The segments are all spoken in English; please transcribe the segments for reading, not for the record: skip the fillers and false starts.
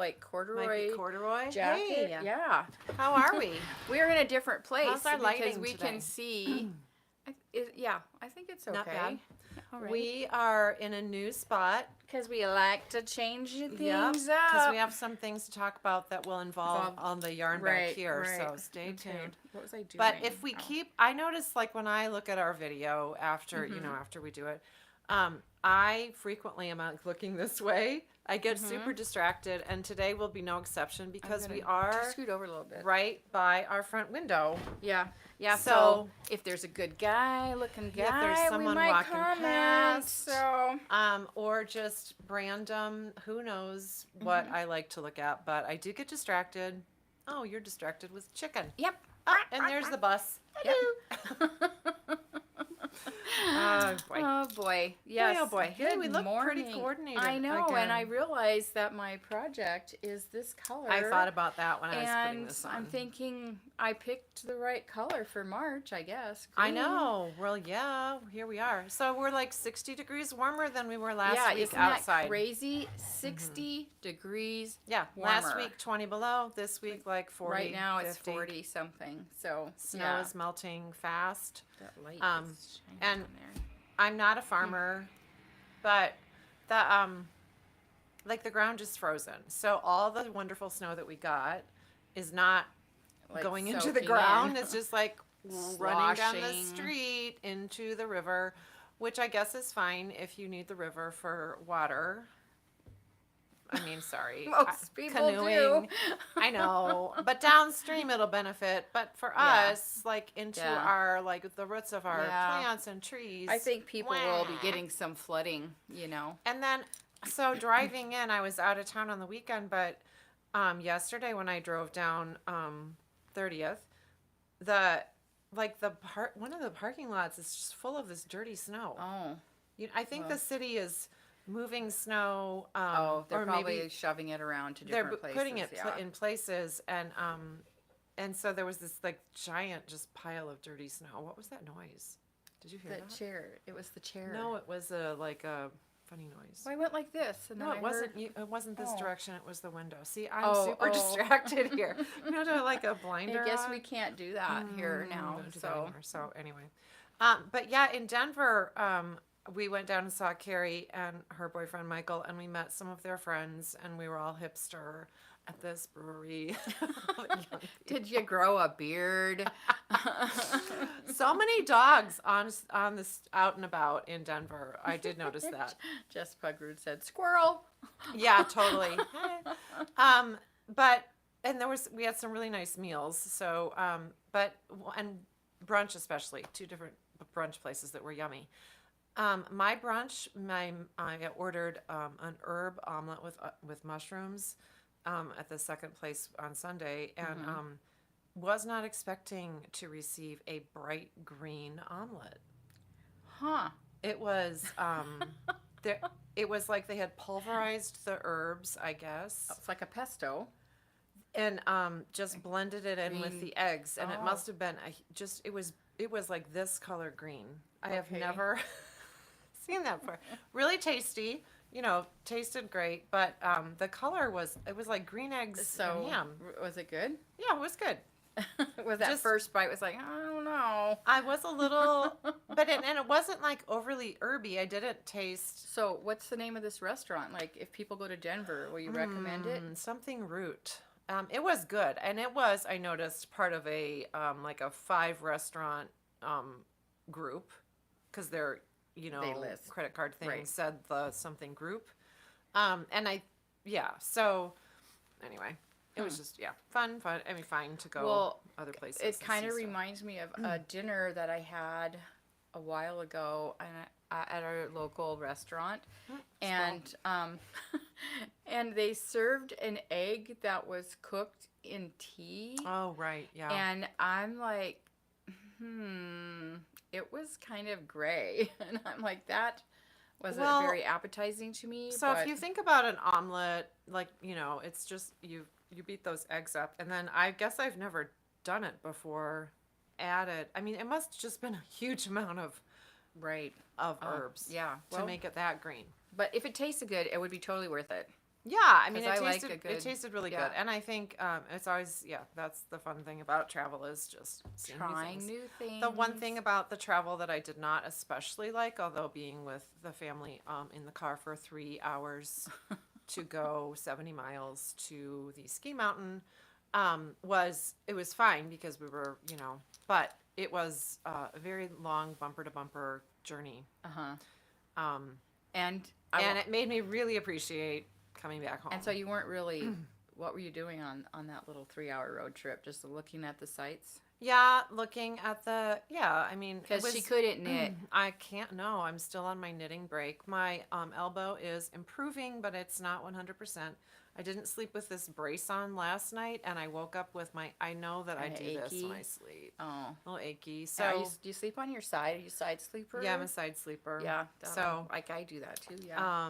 like corduroy jacket. Hey, Yeah. how are we? We're in a different place How's our because lighting we today? can see. I think it's okay. Not bad. All right. We are in a new spot. Because we like to change things Because up. we have some things to talk about that will involve all the yarn back here. So stay tuned. What was I doing? But if we I notice like when I look at our video after, after we do it, I frequently am looking this way. I get super distracted, and today will be no exception because we are scoot over a little bit right by our front window. Yeah. Yeah, So if there's a good guy, looking guy, if there's someone we might walking comment. past, So or just random, who knows what I like to look at, but I do get distracted. Oh, you're distracted with chicken. Yep. Oh, and there's the bus. Yep. Oh boy. Oh boy. Yes. Oh boy. Hey, Good we look pretty morning. coordinated. I know, again. and I realized that my project is this color. I thought about that when I was putting and this on. I'm thinking I picked the right color for March, I guess. I Green. know. Well, yeah, here we are. So we're like 60 degrees warmer than we were last Yeah, week isn't outside. that crazy? 60 degrees. Yeah, warmer. last week 20 below. This week like 40. Right now 50. it's 40 something. So Snow is melting fast. That light is shining and down there. I'm not a farmer, but the like the ground is frozen. So all the wonderful snow that we got is not Like going into the soaking ground. in. It's just like running down the Sloshing. street into the river, which I guess is fine if you need the river for water. I mean, sorry. Most people do. I know. But downstream it'll benefit. But for us, like into Yeah. our, like the roots of our Yeah. plants and trees. I think people will be getting some flooding, you know. And then, so driving in, I was out of town on the weekend, but yesterday when I drove down 30th, one of the parking lots is just full of this dirty snow. Oh. I think the city is moving snow. They're or probably maybe shoving it around to they're different places. putting it yeah. in places, and so there was this like giant just pile of dirty snow. What was that noise? Did you hear The that? chair. It was the chair. No, it was a funny noise. Well, I went like this, and then No, I it wasn't. heard... It wasn't this Oh. direction. It was the window. See, I'm super distracted here. You know, to like a blinder. I guess on. we can't do that here now. Don't do that So anymore. So anyway, but yeah, in Denver, we went down and saw Carrie and her boyfriend Michael, and we met some of their friends, and we were all hipster at this brewery. did you grow a beard? So many dogs on this out and about in Denver. I did notice that. Jess Pugrud said squirrel. Yeah, totally. We had some really nice meals. So, and brunch especially, 2 different brunch places that were yummy. My brunch, I ordered an herb omelet with mushrooms at the second place on Sunday, and was not expecting to receive a bright green omelet. Huh. It was it was like they had pulverized the herbs, I guess, It's like a pesto. and just blended it in with the eggs, and it must have been it was like this color green. I have never seen that before. Really tasty, tasted great, but the color was like green eggs and ham. Was it good? Yeah, it was good. Was that first bite was like, I don't know. I was a little, but it wasn't like overly herby. I didn't taste So what's the name of this restaurant? Like if people go to Denver, will you recommend it? something root. It was good, and it was, I noticed, part of a like a 5 restaurant group, because their They list. credit card thing Right. said the something group, and so anyway, it was just fun. I mean, fine to go other places. It and kind of see stuff. reminds me of a dinner that I had a while ago at our local restaurant, and and they served an egg that was cooked in tea. Oh right, yeah. And I'm like, it was kind of gray, and I'm like, that wasn't very appetizing to me. So if you think about an omelet, like it's just you beat those eggs up, and then I guess I've never done it before. Added, I mean, it must just been a huge amount of herbs, yeah, to make it that green. But if it tasted good, it would be totally worth it. Yeah, I mean, 'Cause it I like tasted a good- it tasted really yeah. good, and I think it's always that's the fun thing about travel is just seeing Trying new things. new things. The one thing about the travel that I did not especially like, although being with the family in the car for 3 hours to go 70 miles to the ski mountain was it was fine because we were but it was a very long bumper to bumper journey. And And it made me really appreciate coming back home. And so you weren't really. What were you doing on that little 3-hour road trip? Just looking at the sights? Yeah, looking at I mean, Because she couldn't knit. I can't, no, I'm still on my knitting break. My elbow is improving, but it's not 100%. I didn't sleep with this brace on last night, and I woke up with I know that I do this achy? when I sleep. Oh. A little achy. So So, do you sleep on your side? Are you a side sleeper? yeah, I'm a side sleeper. Yeah. So, like I do that too. Yeah.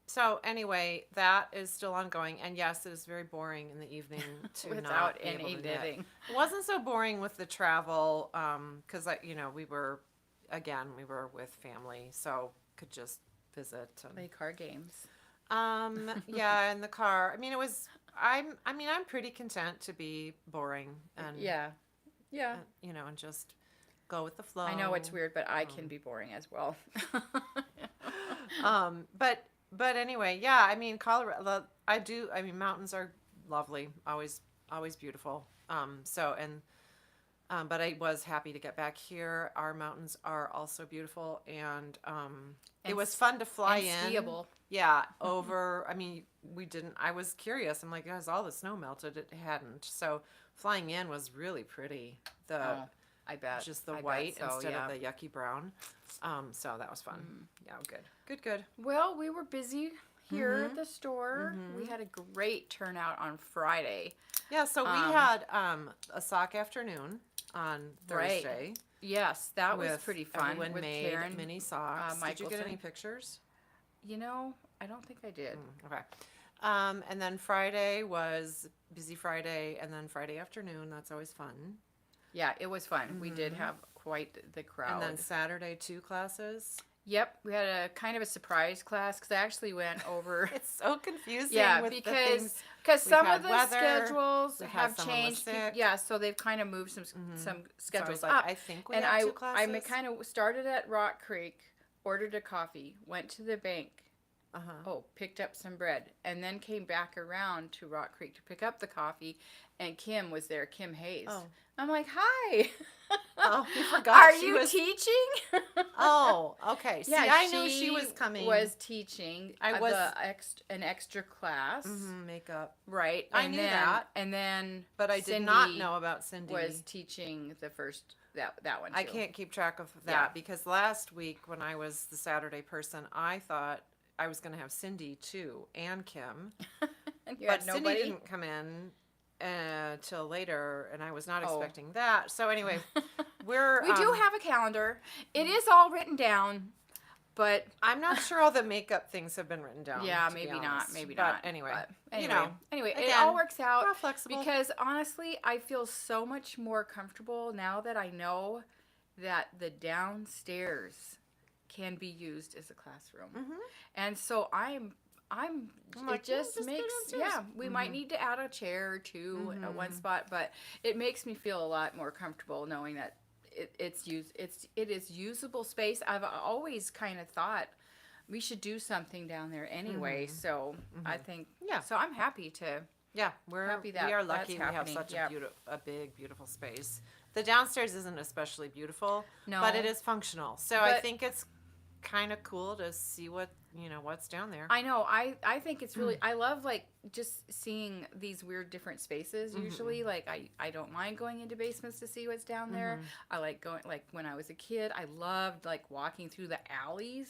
so anyway, that is still ongoing, and yes, it is very boring in the evening to Without not be any able to knit. knitting. It wasn't so boring with the travel, because we were with family, so could just visit. Play card games. Yeah, in the car. I mean, I'm pretty content to be boring and Yeah. and just go with the flow. I know it's weird, but I can be boring as well. But anyway, yeah, I mean, Colorado, I mean, mountains are lovely, always beautiful. But I was happy to get back here. Our mountains are also beautiful, and it was fun to fly in. Skiable. Yeah, over. I mean, I was curious. I'm like, has all the snow melted? It hadn't. So flying in was really pretty. I bet. Just the I bet white so, instead yeah. of the yucky brown. So that was fun. Yeah, good. Well, we were busy here at the store. We had a great turnout on Friday. Yeah, so we had a sock afternoon on Right. Thursday. Yes, that was pretty fun. Everyone with made Karen, mini socks. Did you get any pictures? I don't think I did. Okay. And then Friday was busy Friday, and then Friday afternoon. That's always fun. Yeah, it was fun. We did have quite the crowd. And then Saturday, 2 classes. Yep, we had a kind of a surprise class because I actually went over. It's so confusing. Yeah, with the because things. some had of the weather, schedules we've had have someone was changed. sick. Yeah, so they've kind of moved some So schedules I was up. I think we and had 2 I classes. kind of started at Rock Creek, ordered a coffee, went to the bank. Picked up some bread, and then came back around to Rock Creek to pick up the coffee, and Kim was there, Kim Haze. Oh. I'm like, hi. Oh, you forgot. Are she you was teaching? Oh, okay. See, Yeah, I knew she was coming. Was teaching. I was an extra class, makeup. right? I knew that, and then but I did not know about Cindy. Was teaching the first that one. Too. I can't keep track of that Yeah. because last week when I was the Saturday person, I thought I was going to have Cindy too and Kim, And you but had Cindy nobody. didn't come in till later, and I was not Oh. expecting that. So anyway, we do have a calendar. It is all written down, but I'm not sure all the makeup things have been written down. yeah, to be maybe not. honest. Maybe But not. Anyway, But anyway, it again, all works out. we're all flexible. Because honestly, I feel so much more comfortable now that I know that the downstairs can be used as a classroom. And so I'm like, it just just go makes downstairs. we might need to add a chair or two at one spot, but it makes me feel a lot more comfortable knowing that it is usable space. I've always kind of thought we should do something down there anyway, so I think so I'm happy to Yeah, happy that we are that's lucky we have happening. such Yep. a big, beautiful space. The downstairs isn't especially beautiful, No. but it is functional. So I But- think it's kind of cool to see what's down there. I know. I think it's really. I love like just seeing these weird different spaces. Usually, like I don't mind going into basements to see what's down there. I like going like when I was a kid. I loved like walking through the alleys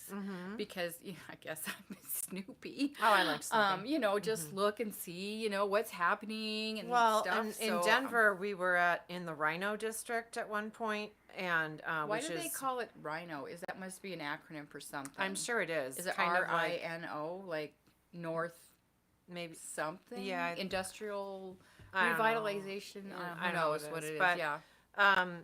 because I guess I'm Snoopy. Oh, I like Snoopy. Just look and see what's happening and Well, stuff. in So, Denver, we were in the Rhino District at one point, and why which do is they call it Rhino? That must be an acronym for something. I'm sure it is. Is it kind of like RINO like North? maybe Something, Yeah. industrial I don't know. revitalization. I Who know knows what it is? but- Yeah,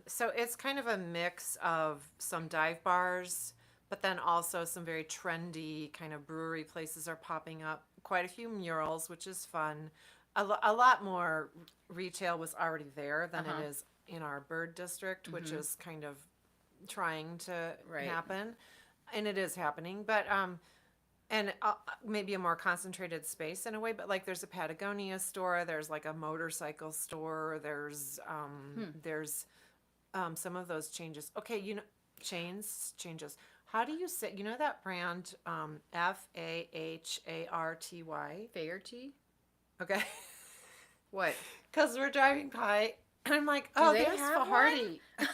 So it's kind of a mix of some dive bars, but then also some very trendy kind of brewery places are popping up quite a few murals, which is fun. A lot more retail was already there than it is in our bird district, which is kind of trying to happen, and it is happening. But and maybe a more concentrated space in a way. But like, there's a Patagonia store, there's like a motorcycle store, there's some of those changes. Okay, changes. How do you say, that brand, Faharty? Fairty? Okay. What? Because we're driving by, and I'm like, Do oh, they there's have Faharty. one?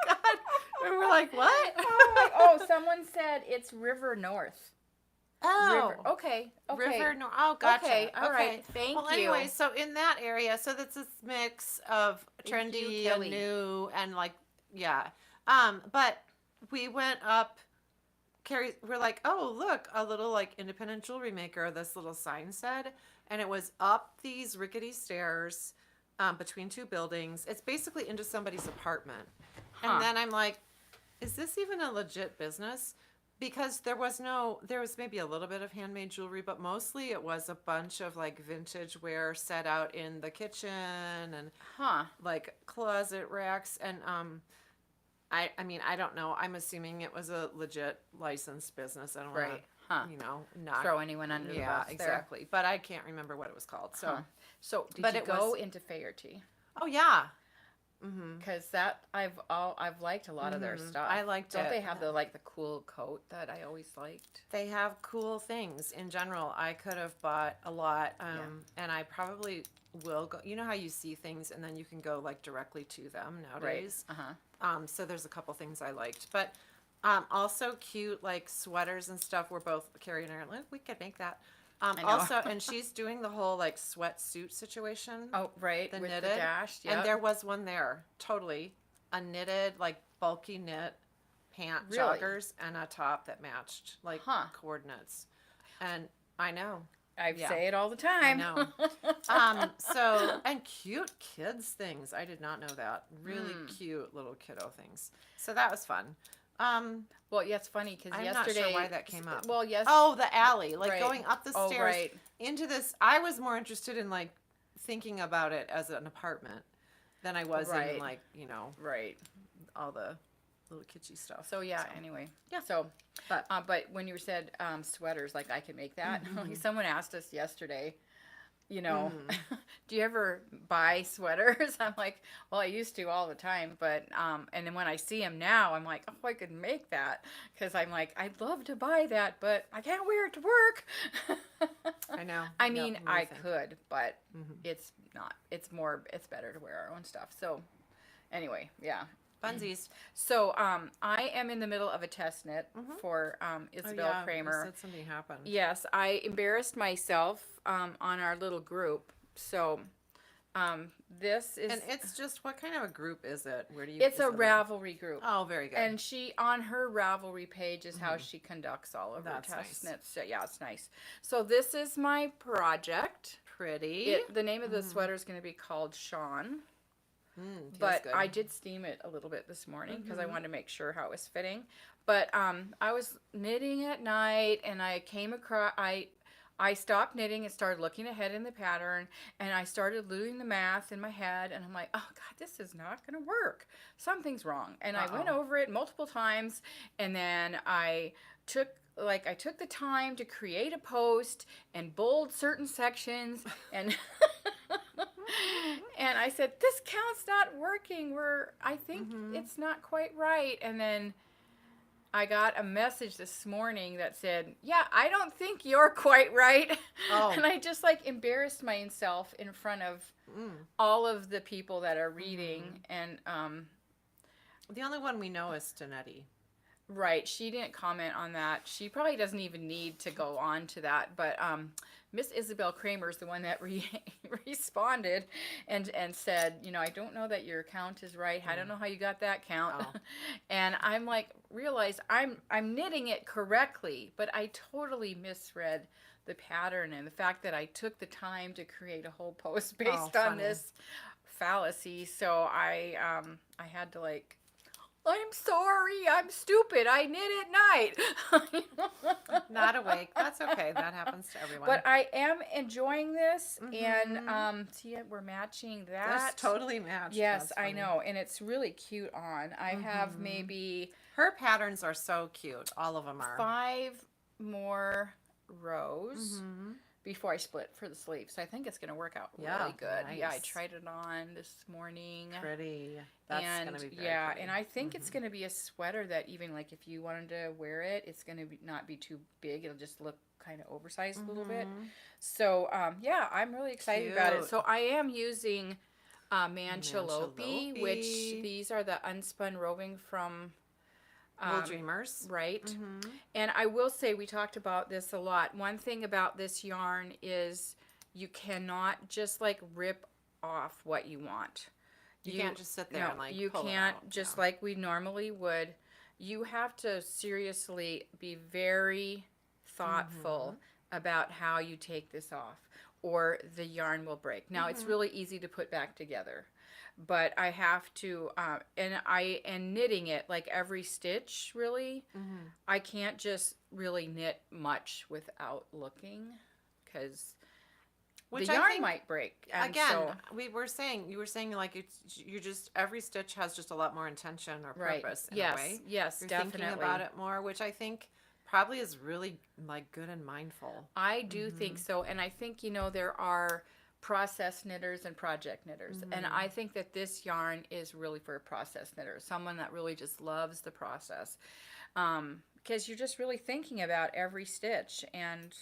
God. And we're like, what? Oh, someone said it's River North. Oh. River. Okay. River North. Oh, gotcha. Okay. All right. Thank Well, you. anyway, so in that area, so that's this mix of Thank you, trendy Kelly. and new and like, yeah. But we went up, Carrie, we're like, oh, look, a little like independent jewelry maker, this little sign said, and it was up these rickety stairs between two buildings. It's basically into somebody's apartment. And then I'm like, is this even a legit business? Because there was maybe a little bit of handmade jewelry, but mostly it was a bunch of like vintage wear set out in the kitchen and like closet racks. And I mean, I don't know. I'm assuming it was a legit licensed business. I don't want to, not throw anyone under the bus. Yeah, exactly. But I can't remember what it was called. So, so did you go into Faherty? Oh yeah. Because I've liked a lot of their stuff. I liked it. Don't they have the cool coat that I always liked? They have cool things in general. I could have bought a lot, and I probably will go. You know how you see things and then you can go like directly to them nowadays. Right. So there's a couple things I liked, but also cute like sweaters and stuff. We're both Carrie and I are like, we could make that. Also, and she's doing the whole like sweatsuit situation. Oh, right. The with knitted. the dash. Yep. And there was one there. Totally. A knitted, like bulky knit pant joggers and a top that matched like coordinates. And I know. I say it all the time. I know. So, and cute kids things. I did not know that. Really cute little kiddo things. So that was fun. Well, yeah, it's funny because I'm yesterday. not sure why that came up. Well, yes. Oh, the alley, like going up the stairs right. into this. I was more interested in like thinking about it as an apartment than I was in like all the little kitschy stuff. So anyway, So, but when you said sweaters, like I can make that. Like someone asked us yesterday. Do you ever buy sweaters? I'm like, well, I used to all the time, but and then when I see them now, I'm like, oh, I could make that because I'm like, I'd love to buy that, but I can't wear it to work. I know. I mean, I could, but it's not. It's better to wear our own stuff. So, anyway, yeah. Funsies. So, I am in the middle of a test knit for Isabel Kramer. You said something happened. Yes, I embarrassed myself on our little group. So, this is... And it's just, what kind of a group is it? Where do you... It's a Ravelry group. Oh, very good. And she, on her Ravelry page is how she conducts all of her test knits. So, yeah, it's nice. So, this is my project. Pretty. The name of the sweater is going to be called Sean. But good. I did steam it a little bit this morning because I wanted to make sure how it was fitting. But I was knitting at night and I came across, I stopped knitting and started looking ahead in the pattern and I started doing the math in my head and I'm like, oh God, this is not going to work. Something's wrong. And I went over it multiple times and then I took the time to create a post and bold certain sections and... And I said, this count's not working. I think it's not quite right. And then I got a message this morning that said, yeah, I don't think you're quite right. Oh. And I just embarrassed myself in front of all of the people that are reading. And the only one we know is Stinetti. Right. She didn't comment on that. She probably doesn't even need to go on to that. But Miss Isabel Kramer is the one that responded and said, I don't know that your count is right. I don't know how you got that count. Oh. And I'm realized I'm knitting it correctly, but I totally misread the pattern and the fact that I took the time to create a whole post based on this fallacy. So I had to I'm sorry. I'm stupid. I knit at night. Not awake. That's okay. That happens to everyone. But I am enjoying this, and Mhm. see, we're matching That's that. totally matched. Yes, That's I funny. know, and it's really cute on. I have maybe Her patterns are so cute. All of them are. 5 more rows Mhm. before I split for the sleeve. So I think it's going to work out Yeah, really good. Yeah, I nice. tried it on this morning. Pretty. That's And gonna be very yeah, pretty. and I think it's going to be a sweater that even like if you wanted to wear it, it's going to be not be too big. It'll just look kind of oversized a little bit. So yeah, I'm really excited about it. Cute. So I am using Manchalope, which Manchalope. these are the unspun roving from Wool Dreamers. right. Mhm. And I will say, we talked about this a lot. One thing about this yarn is you cannot just like rip off what you want. You can't just sit there and like you pull it can't out. just Yeah. like we normally would. You have to seriously be very thoughtful about how you take this off, or the yarn will break. Now it's really easy to put back together, but I have to, and knitting it like every stitch really. I can't just really knit much without looking, because Which the I yarn think, might break. And again, so, you were saying like you're just every stitch has just a lot more intention or right. purpose in Yes. a way. Yes. You're Definitely. thinking about it more, which I think probably is really like good and mindful. I do think so, and I think there are process knitters and project knitters, and I think that this yarn is really for a process knitter, someone that really just loves the process, because you're just really thinking about every stitch. And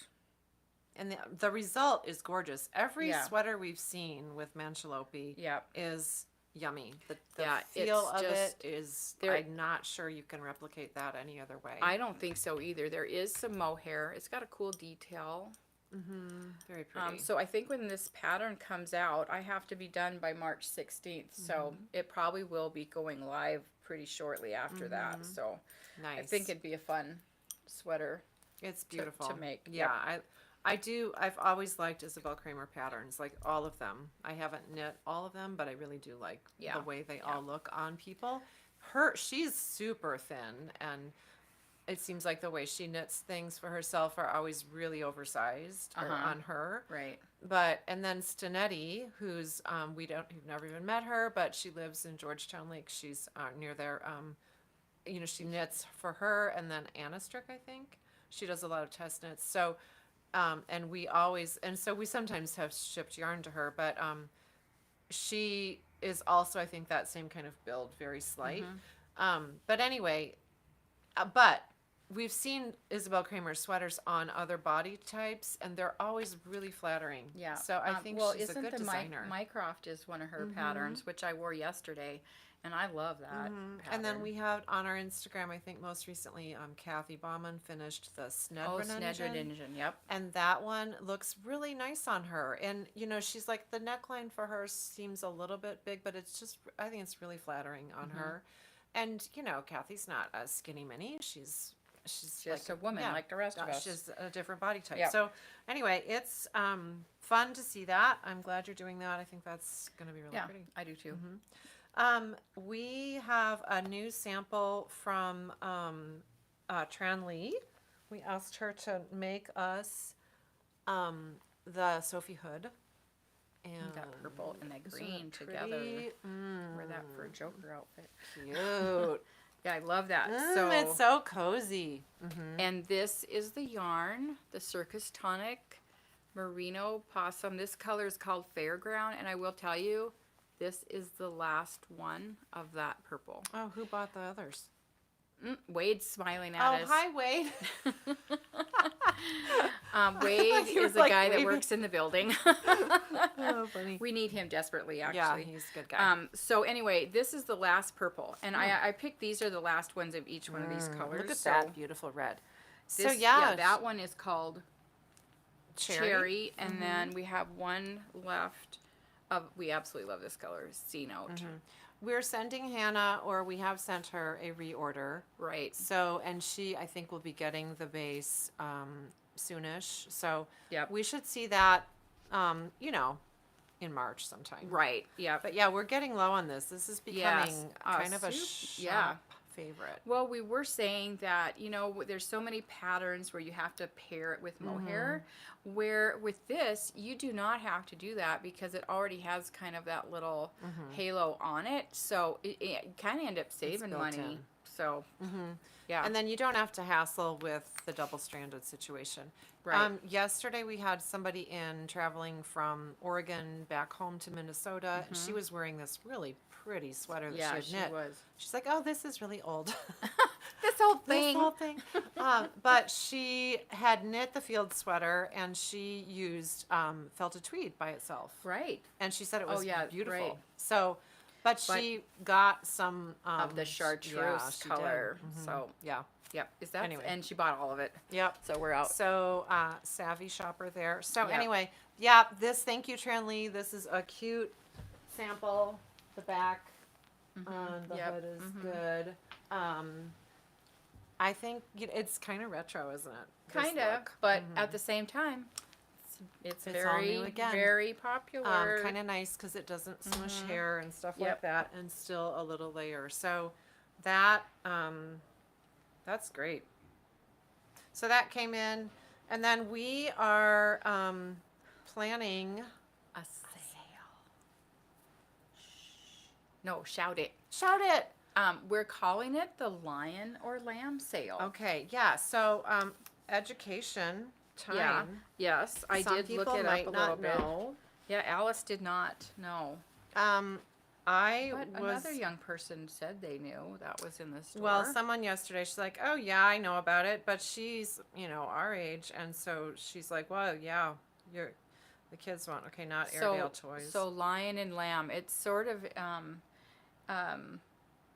the result is gorgeous. Every Yeah. sweater we've seen with Manchalope yeah, is yummy. The Yeah, feel it's of just- it is, there- I'm not sure you can replicate that any other way. I don't think so either. There is some mohair. It's got a cool detail. Very pretty. So I think when this pattern comes out, I have to be done by March 16th. So it probably will be going live pretty shortly after that. So Nice. I think it'd be a fun sweater. It's beautiful to make. Yeah, I do. I've always liked Isabel Kramer patterns, like all of them. I haven't knit all of them, but I really do like Yeah. the way they all look on people. She's super thin, and it seems like the way she knits things for herself are always really oversized or on her. Right. But and then Stinetti, who's we've never even met her, but she lives in Georgetown Lake. She's near there. She knits for her, and then Anastrick, I think. She does a lot of test knits. So, so we sometimes have shipped yarn to her, but she is also, I think, that same kind of build, very slight. But anyway, but we've seen Isabel Kramer sweaters on other body types, and they're always really flattering. Yeah. So I think she's a good designer. Mycroft is one of her patterns, which I wore yesterday, and I love that pattern. And then we had on our Instagram, I think most recently, Kathy Bauman finished the Snedren. Yep. And that one looks really nice on her. And, she's like, the neckline for her seems a little bit big, but I think it's really flattering on her. And, Kathy's not a skinny mini. She's just a woman like the rest of us. She's a different body type. Yep. So anyway, it's fun to see that. I'm glad you're doing that. I think that's going to be really pretty. I do too. We have a new sample from Tran Lee. We asked her to make us the Sophie hood. And That purple and that isn't green it together. pretty? Wear that for a Joker outfit. Cute. Yeah, I love that. It's so cozy. And this is the yarn, the Circus Tonic Merino Possum. This color is called Fairground, and I will tell you, this is the last one of that purple. Oh, who bought the others? Wade's smiling at us. Hi, Wade. Wade You were is a like guy that waving. works in the building. Oh, funny. We need him desperately, actually. Yeah, he's a good guy. So anyway, this is the last purple, and I picked these are the last ones of each one of these colors. Look at so that beautiful red. This, that one is called Cherry, and then we have one left. We absolutely love this color, C Note. We're sending Hannah, or we have sent her, a reorder. Right. So, and she, I think, will be getting the base soonish. So, Yep. we should see that, in March sometime. Right. Yeah. But yeah, we're getting low on this. This is becoming kind of a shop favorite. Well, we were saying that, there's so many patterns where you have to pair it with mohair, where with this, you do not have to do that because it already has kind of that little halo on it. So it kind of end up saving money. in. So, yeah. And then you don't have to hassle with the double-stranded situation. Right. Yesterday we had somebody in traveling from Oregon back home to Minnesota. And she was wearing this really pretty sweater that Yeah, she had she knit. was. She's like, oh, this is really old. This whole thing. This whole thing. But she had knit the field sweater and she used felted tweed by itself. Right. And she said it was beautiful. right. So, but she got some Of the chartreuse color. So, yeah. yep. Is that? Anyway. And she bought all of it. Yep. So we're out. So, savvy shopper there. So Yeah. anyway, thank you, Tran Lee. This is a cute sample. The back on the hood is good. I think it's kind of retro, isn't it? Kind of, but at the same time, it's all very, new again. very popular. Kind of nice because it doesn't smush hair and stuff like that, and still a little layer. So that that's great. So that came in, and then we are planning A sale. No, shout it. Shout it. We're calling it the Lion or Lamb sale. Okay, yeah. So education time. Yeah. Yes, I Some did look people it might up a little not bit. know. Yeah, Alice did not know. I But was another young person said they knew that was in the store. well, someone yesterday. She's like, "Oh yeah, I know about it," but she's our age, and so she's like, "Well, yeah, the kids want not Airedale toys." So Lion and Lamb, it's sort of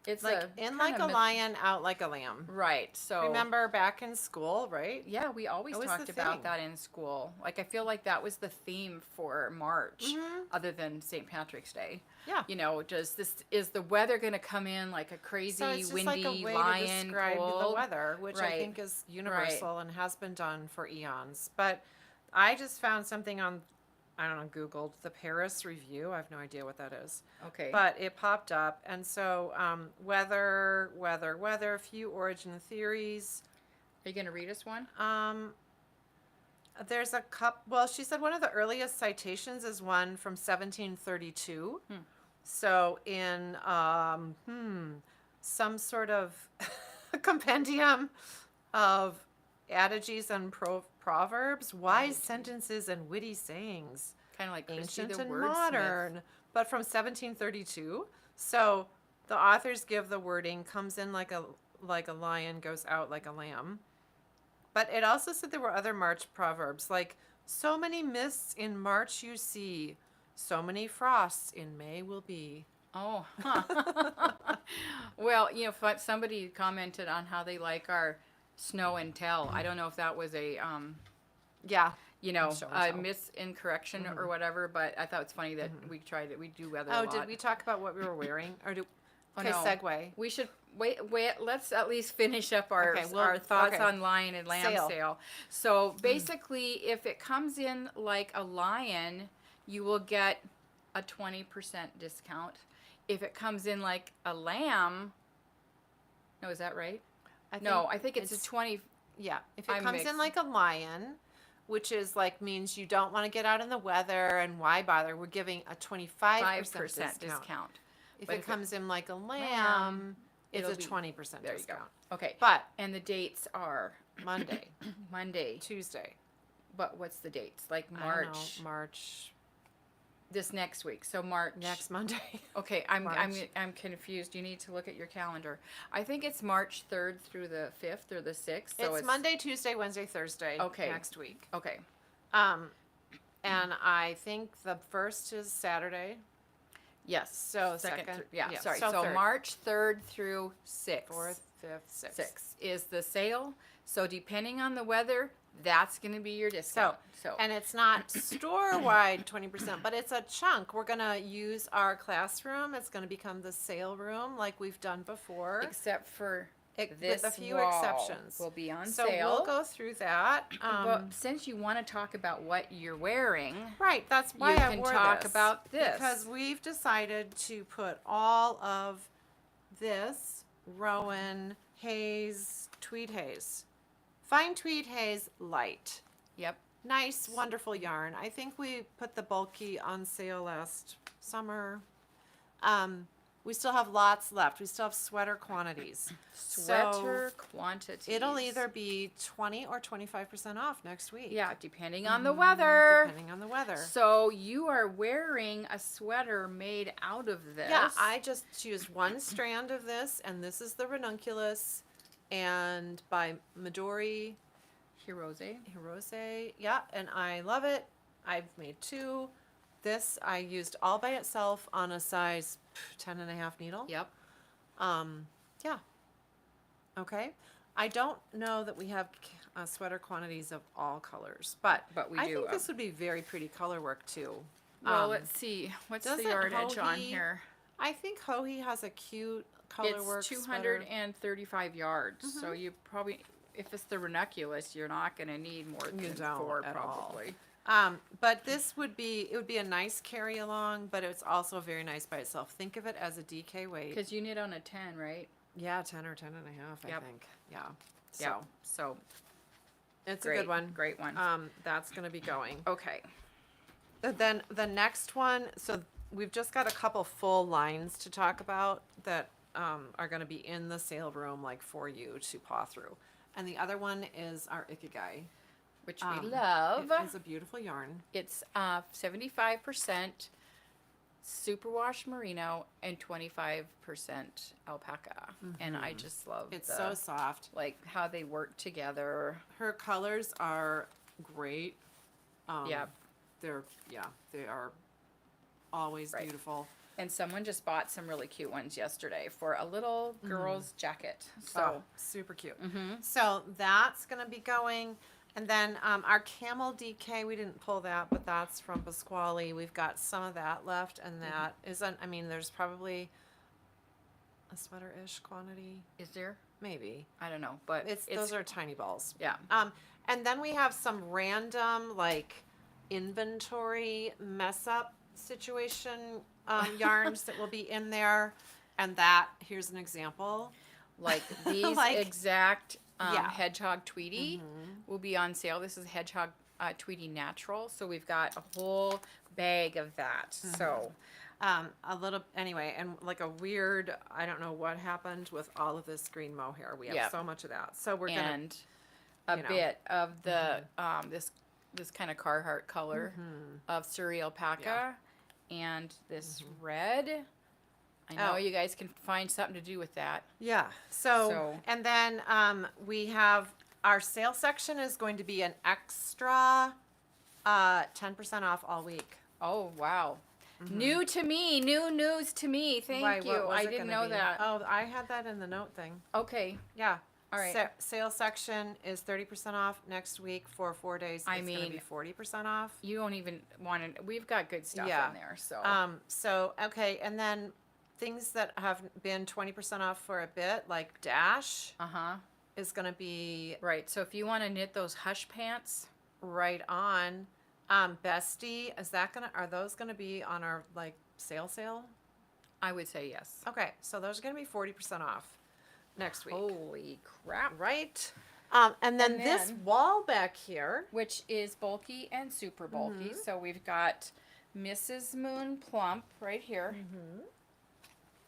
it's like a in kind like of a lion, out like a lamb. Right. So Remember back in school, right? yeah, we always That was talked the about thing. that in school. Like, I feel like that was the theme for March, other than St. Patrick's Day. Yeah. Is the weather going to come in like a crazy, So it's just windy, like a way lion, to describe cold? the weather, which I Right. think is universal and has been done for eons. But I just found something on, I don't know, Googled the Paris Review. I have no idea what that is. Okay. But it popped up. And so weather, few origin theories. Are you going to read us one? There's a couple. Well, she said one of the earliest citations is one from 1732. So in some sort of compendium of adages and proverbs, wise sentences and witty sayings, Kind of like Christy ancient the and Wordsmith. modern, but from 1732. So the authors give the wording comes in like a lion, goes out like a lamb. But it also said there were other March proverbs, like, so many mists in March you see, so many frosts in May will be. Oh, huh. Well, somebody commented on how they like our snow and tell. I don't know if that was a, Yeah. Show and a tell. misincorrection or whatever, but I thought it's funny that we tried it. We do weather a Oh, lot. did we talk about what we were wearing? Or do Oh, okay, no. segue. We should wait. Let's at least finish up our Okay, our thoughts okay. on lion and lamb sale. So basically, if it comes in like a lion, you will get a 20% discount. If it comes in like a lamb, no, is that right? I think it's a 20. Yeah, if it I'm comes in mixed. like a lion, which is like means you don't want to get out in the weather and why bother, we're giving a 25% 5% discount. If But it comes in like a lamb, lamb, it's it'll a be- 20% There you discount. go. Okay. But And the dates are Monday, Monday. Tuesday, But what's the dates? Like I don't March. know, March This next week. So March. next Monday. Okay, I'm March. confused. You need to look at your calendar. I think it's March 3rd through the 5th or the 6th. So it's Monday, Tuesday, Wednesday, Thursday. Okay. Next week. Okay. And I think the first is Saturday. Yes. So second. second. Yeah. Yeah, Sorry. so So third. March 3rd through 6th. 4th, 5th, 6th. 6th is the sale. So depending on the weather, that's going to be your discount. So And it's not store-wide 20%, but it's a chunk. We're going to use our classroom. It's going to become the sale room like we've done before. except for This with a few wall exceptions. will be on So sale. we'll go through that. But since you want to talk about what you're wearing, Right, that's why you I can wore talk this, about this. because we've decided to put all of this Rowan Haze, Tweed Haze, fine Tweed Haze light. Yep. Nice, wonderful yarn. I think we put the bulky on sale last summer. We still have lots left. We still have sweater quantities. Sweater quantities. It'll either be 20 or 25% off next week. Yeah, depending on the weather. Depending on the weather. So you are wearing a sweater made out of this. Yeah, I just used one strand of this, and this is the Ranunculus, and by Midori Hirose. Yeah, and I love it. I've made two. This I used all by itself on a size 10.5 needle. Yep. Yeah. Okay. I don't know that we have sweater quantities of all colors, but we I do. think this would be very pretty color work too. Well, let's see. What's the doesn't yardage on Hohe- here? I think Hohe has a cute color work It's sweater. 235 yards. So you probably, if it's the Ranunculus, you're not going to need more than You don't 4 at all. probably. But this would be, it would be a nice carry along, but it's also very nice by itself. Think of it as a DK weight. Because you knit on a 10, right? Yeah, 10 or 10.5, I Yep. think. Yeah. So Yep. So it's great, a good one. Great one. That's going to be going. Okay. Then the next one, so we've just got a couple full lines to talk about that are going to be in the sale room, like for you to paw through. And the other one is our Ikigai. Which we love. It is a beautiful yarn. It's 75% superwash merino and 25% alpaca. And I just love It's so soft. like how they work together. Her colors are great. Yep. They are always Right. beautiful. And someone just bought some really cute ones yesterday for a little girl's jacket. So Super cute. So that's going to be going. And then our camel DK, we didn't pull that, but that's from Pasquale. We've got some of that left, and that isn't, I mean, there's probably a sweater-ish quantity. is there? Maybe. I don't know, but It's those are tiny balls. yeah. And then we have some random, like, inventory mess-up situation yarns that will be in there. And that, here's an example. Like these Like- exact Yeah. hedgehog Tweedy will be on sale. This is hedgehog Tweedy natural, so we've got a whole bag of that. So A little, anyway, and like a weird, I don't know what happened with all of this green mohair. We have Yep. so much of that. So we're and a you know. bit of the this kind of Carhartt color of Surrey alpaca and this red. I know Oh. you guys can find something to do with that. yeah. So, So- and then we have our sale section is going to be an extra 10% off all week. Oh wow. New to me, new news to me. Thank Why, you. what was I it didn't gonna know be? that. Oh, I had that in the note thing. Okay. Yeah. All right. Sale section is 30% off next week for 4 days. I It's going to be mean- 40% off. You don't even want to. We've got good stuff Yeah. in there. So So okay, and then things that have been 20% off for a bit, like Dash, is going to be right. So if you want to knit those hush pants, right on. Bestie, are those gonna be on our like sale? I would say yes. Okay, so those are gonna be 40% off next week. Holy crap! Right. And then this then- wall back here. Which is bulky and super bulky. So we've got Mrs. Moon Plump right here.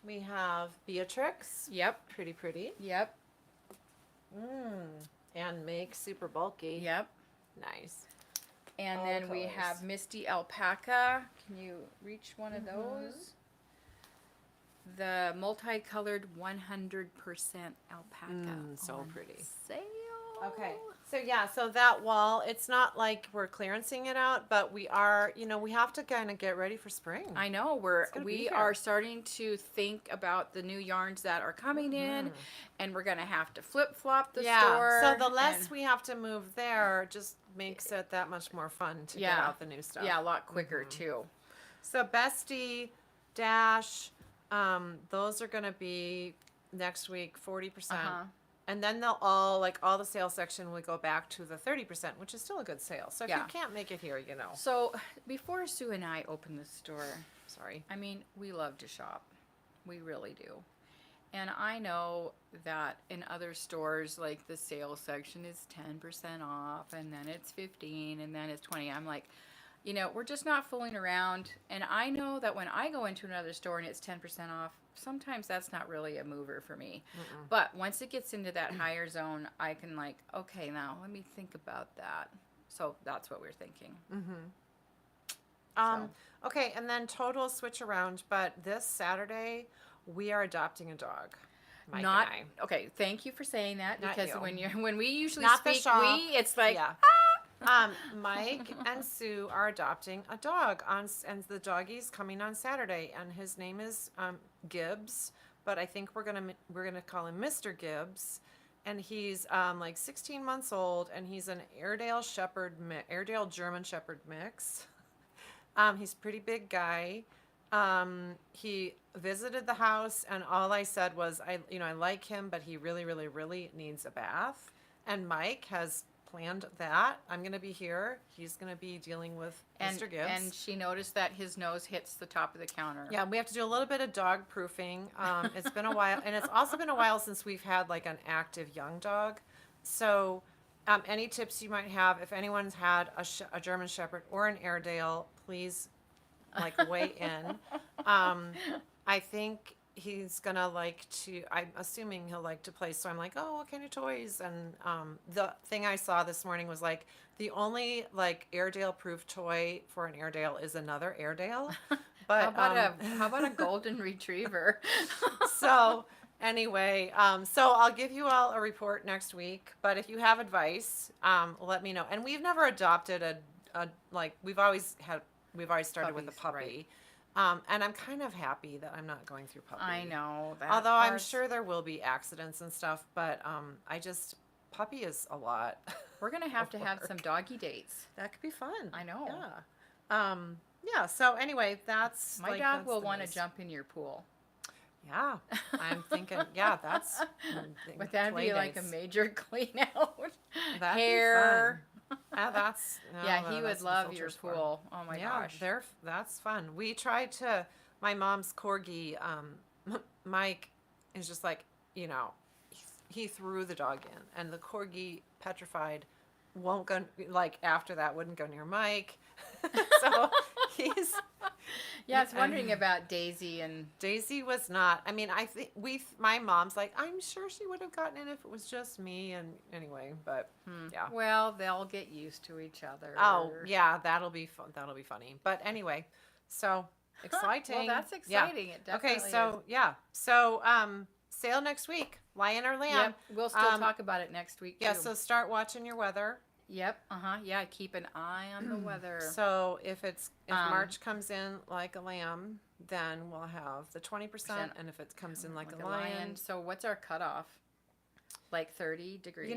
We have Beatrix. Yep. Pretty. Yep. And make super bulky. Yep. Nice. And All then we colors. have Misty Alpaca. Can you reach one of those? The multicolored 100% alpaca. So on pretty. Sale. Okay. So yeah, so that wall, it's not like we're clearancing it out, but we are, we have to kind of get ready for spring. I know gonna be we here. are starting to think about the new yarns that are coming in, and we're gonna have to flip flop the store. So the less and- we have to move there just makes it that much more fun to get Yeah. out the new stuff. yeah, a lot quicker too. So Bestie, Dash, those are going to be next week, 40%. Uh-huh. And then they'll all the sale section will go back to the 30%, which is still a good sale. So if you Yeah. can't make it here, So before Sue and I opened the store, sorry. I mean, we love to shop. We really do. And I know that in other stores, like the sales section is 10% off, and then it's 15, and then it's 20. I'm like, we're just not fooling around. And I know that when I go into another store and it's 10% off, sometimes that's not really a mover for me. Mm-mm. But once it gets into that higher zone, I can like, okay, now let me think about that. So that's what we're thinking. Mm-hmm. Okay, and then total switch around, but this Saturday we are adopting a dog. Mike and I. Okay. Thank you for saying that, Not because you. when we usually Not the speak shop. it's like, Yeah. Mike and Sue are adopting a dog and the doggie's coming on Saturday, and his name is Gibbs, but I think we're gonna call him Mr. Gibbs, and he's like 16 months old, and he's an Airedale German Shepherd mix. He's a pretty big guy. He visited the house, and all I said was, I like him, but he really, really, really needs a bath. And Mike has planned that. I'm going to be here. He's going to be dealing with Mr. Gibbs. And she noticed that his nose hits the top of the counter. Yeah, we have to do a little bit of dog proofing. It's been a while, and it's also been a while since we've had like an active young dog. So, any tips you might have, if anyone's had a German Shepherd or an Airedale, please weigh in. I think he's gonna I'm assuming he'll like to play, so I'm like, oh, what kind of toys? And the thing I saw this morning was the only Airedale proof toy for an Airedale is another Airedale. But how about a golden retriever? So anyway, so I'll give you all a report next week, but if you have advice, let me know. And we've never adopted we've always started with a Puppies, puppy. right. And I'm kind of happy that I'm not going through puppy. I know that. Although I'm part's- sure there will be accidents and stuff, but puppy is a lot. we're gonna have to have work. some doggy dates. That could be fun. I know. Yeah. Yeah. So anyway, that's My dog that's will the want to news. jump in your pool. Yeah, I'm thinking. Yeah, that's. But that'd play be like a dates. major clean out. That'd be Hair. fun. That's Yeah, no, he that's would what love the your filter's for. pool. Oh my gosh. That's fun. We tried to. My mom's corgi, Mike, is just he threw the dog in, and the corgi, petrified, won't go after that, wouldn't go near Mike. So he's. Yeah, I was wondering about Daisy and Daisy was not. I mean, I think my mom's like, I'm sure she would have gotten in if it was just me. And anyway, but yeah. well, they'll get used to each other. Oh yeah, that'll be fun. That'll be funny. But anyway, so exciting. Well, that's Yeah. exciting. It definitely Okay, so yeah, so sale next week, lion or lamb. Yep, we'll still talk about it next week. Yeah, too. so start watching your weather. Yep. Yeah. Keep an eye on the weather. So if March comes in like a lamb, then we'll have the 20%, and if it comes in like a lion, So what's our cutoff? Like 30 degrees.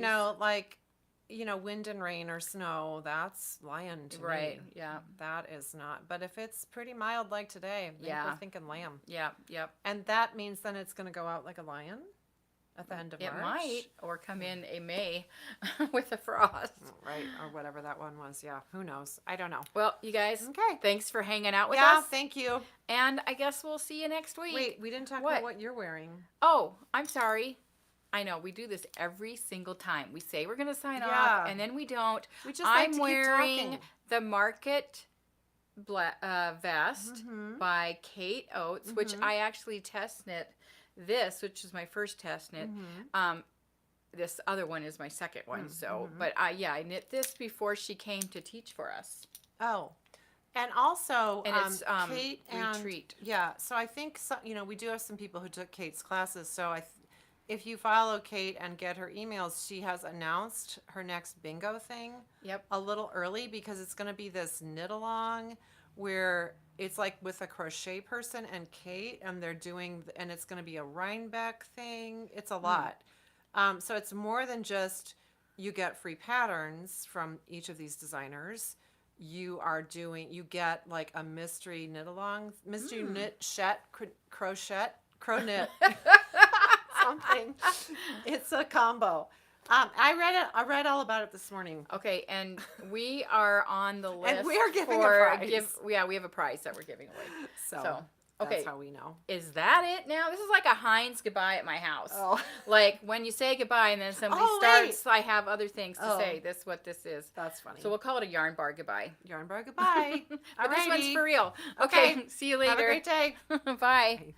Wind and rain or snow, that's lion to Right. me. Yeah. That is not. But if it's pretty mild like today, I think we're thinking lamb. Yeah. Yep. And that means then it's going to go out like a lion at the end of It March. might, or come in a May with a frost. Right, or whatever that one was. Yeah, who knows? I don't know. Well, you guys, Okay. thanks for hanging out with Yeah, us. thank you. And I guess we'll see you next week. Wait, we didn't talk What? about what you're wearing. Oh, I'm sorry. I know, we do this every single time. We say we're going to sign off, Yeah. and then we don't. We just like I'm to keep wearing talking. the Market vest Mhm. by Kate Oates, which I actually test knit this, which is my first test knit. Mhm. This other one is my second one. So, but I knit this before she came to teach for us. Oh, and also, And it's Kate and Retreat. yeah. So I think we do have some people who took Kate's classes. So if you follow Kate and get her emails, she has announced her next bingo thing. Yep. A little early because it's going to be this knit along where it's like with a crochet person and Kate, and they're doing, and it's going to be a Rhinebeck thing. It's a lot. So it's more than just you get free patterns from each of these designers. You get like a mystery knit along, mystery knit, crochet, crow knit. something. It's a combo. I read all about it this morning. Okay, and we are on the list. And we are giving a for prize. we have a prize that we're giving away. So, okay. That's how we know. Is that it now? This is like a Heinz goodbye at my house. Oh. Like when you say goodbye and then somebody starts, I have other things to say. This is what this is. That's funny. So we'll call it a yarn bar goodbye. Yarn bar goodbye. But this one's Alrighty. for real. Okay, see you later. Have a great day. Bye.